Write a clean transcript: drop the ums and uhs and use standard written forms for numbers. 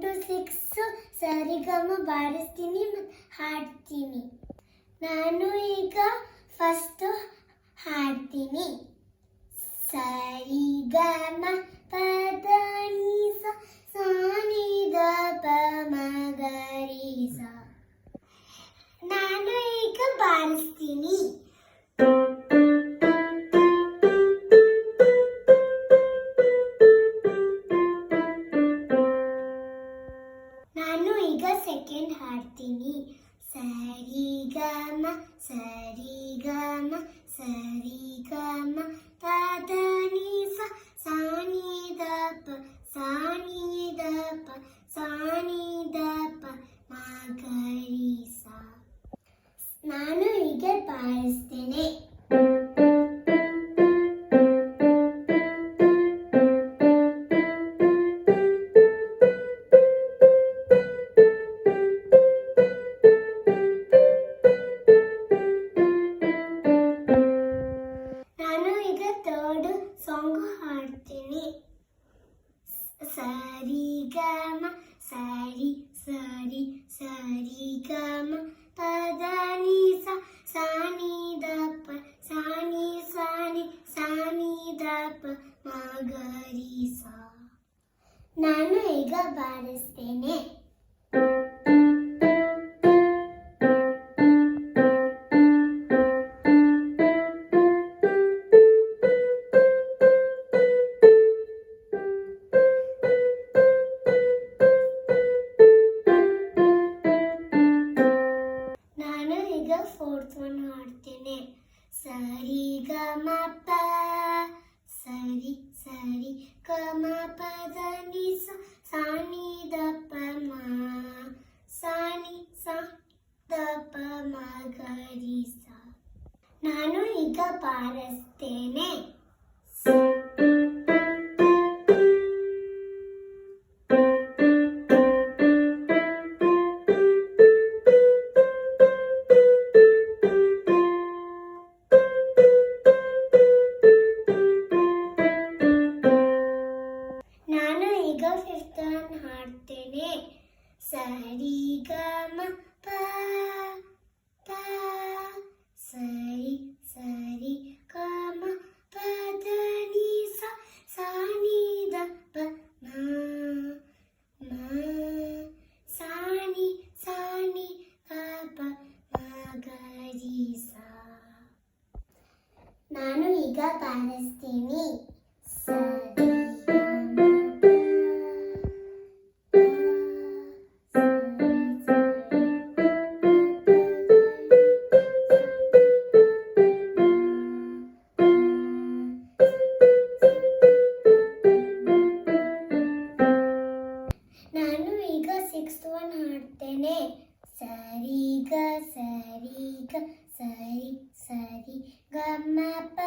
To 6 ಸರಿಗಮ ಬಾರಿಸ್ತೀನಿ ಮತ್ತು ಹಾಡ್ತೀನಿ. ನಾನು ಈಗ ಫಸ್ಟ್ ಹಾಡ್ತೀನಿ. ಸರಿಗಮ ಪದ ನಿ ಸ ಸ ನಿ ದ ಪ ಮ ಗ ರಿ ಸ. ನಾನು ಈಗ ಬಾರಿಸ್ತೀನಿ. ನಾನು ಈಗ ಸೆಕೆಂಡ್ ಹಾಡ್ತೀನಿ. ಸರಿಗಮ ಸರಿಗಮ ಸರಿಗಮ ಪದ ನಿ ಸ ಸ ನಿ ದ ಪ ಸ ನಿ ದ ಪ ಸ ನಿ ದ ಪ ಮ ಗ ರಿ ಸ. ನಾನು ಈಗ ಬಾರಿಸ್ತೇನೆ. ನಾನು ಈಗ ಥರ್ಡ್ ಸಾಂಗ್ ಹಾಡ್ತೀನಿ. ಸರಿಗಮ ಸರಿ ಸರಿ ಸರಿಗಮ ಪದ ನಿ ಸ ಸ ನಿ ದ ಪ ಸ ನಿ ಸ ನಿ ಸ ನಿ ದ ಪ ಮ ಗ ರಿ ಸ. ನಾನು ಈಗ ಬಾರಿಸ್ತೇನೆ. ನಾನು ಈಗ ಫೋರ್ತ್ ಒನ್ ಹಾಡ್ತೇನೆ. ಸರಿಗಮ ಪ ಸರಿ ಸರಿ ಗಮ ಪದ ನಿ ಸ ಸ ನಿ ದ ಪ ಮ ಸ ನಿ ಸ ದ ಪ ಮ ಗ ರಿ ಸ. ನಾನು ಈಗ ಬಾರಿಸ್ತೇನೆ. ನಾನು ಈಗ ಫಿಫ್ತ್ ಒನ್ ಹಾಡ್ತೇನೆ. ಸರಿಗಮ ಪ ಪ ಸರಿ ಸರಿ ಗಮ ಪದ ನಿ ಸ ಸ ನಿ ದ ಪ ಮ ಮ ಸ ನಿ ದ ಪ ಮ ಗ ರಿ ಸ. ನಾನು ಈಗ ಬಾರಿಸ್ತೀನಿ. ನಾನು ಈಗ ಸಿಕ್ಸ್ತ್ ಒನ್ ಹಾಡ್ತೇನೆ. ಸರಿ ಗ ಸರಿ ಗ ಸರಿ ಸರಿ ಗಮ ಪ